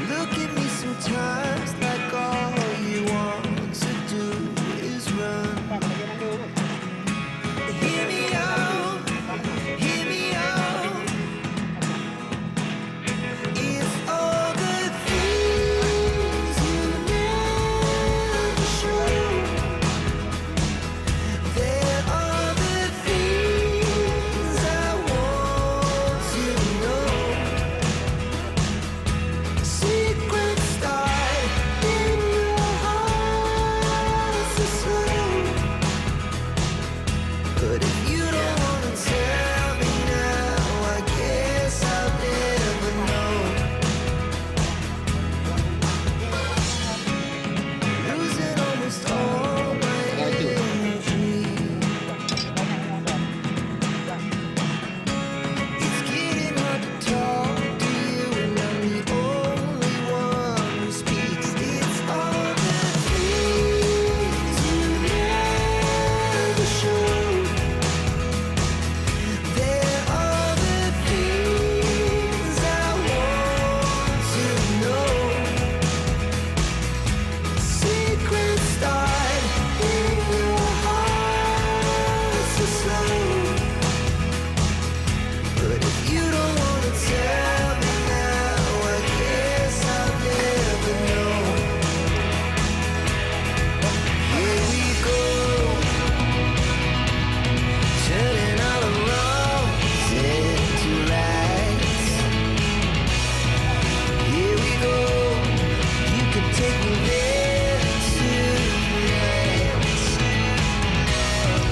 Look at me sometimes like all you want to do is run. Hear me out, hear me out. It's all the things you never show. There are the things I want to know. Secrets start in your heart so slow. But if you don't wanna tell me now, I guess I'll never know. Losing almost all my energy. It's getting hard to talk to you, and I'm the only one who speaks. It's all the things you never show. There are the things I want to know. Secrets start in your heart so slow. But if you don't wanna tell me now, I guess I'll never know. Here we go, turning all the wrongs into rights. Here we go, you can take me there tonight.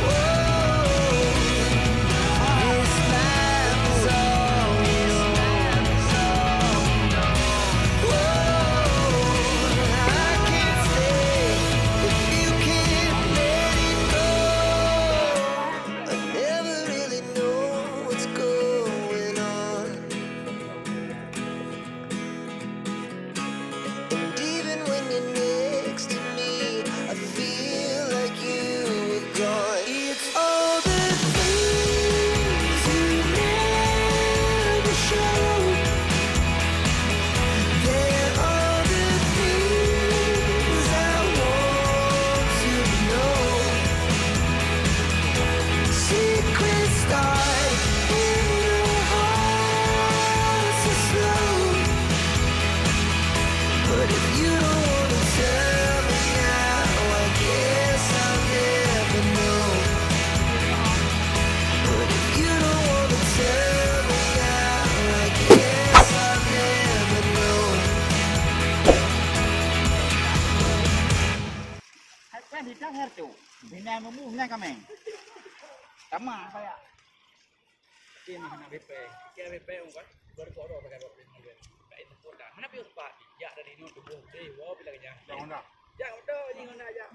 Whoa, this life is all we know. Whoa, I can't stay if you can't let it go. I never really know what's going on. And even when you're next to me, I feel like you were gone. It's all the things you never show. There are the things I want to know. Secrets start in your heart so slow. But if you don't wanna tell me now, I guess I'll never know. But if you don't wanna tell me now, I guess I'll never know. Quen thì chắc hết chủ. Việt Nam nó mua ngay cả mày. Cắm mà phải ạ. Kia mà hana BP. Kia BP ungkat berfoto pakai BP mobil. Kayak itu pun dah. Mana pius pak? Ya dari ini untuk buat. Wow bilang aja. Jangan dah. Jangan dah. Jangan aja.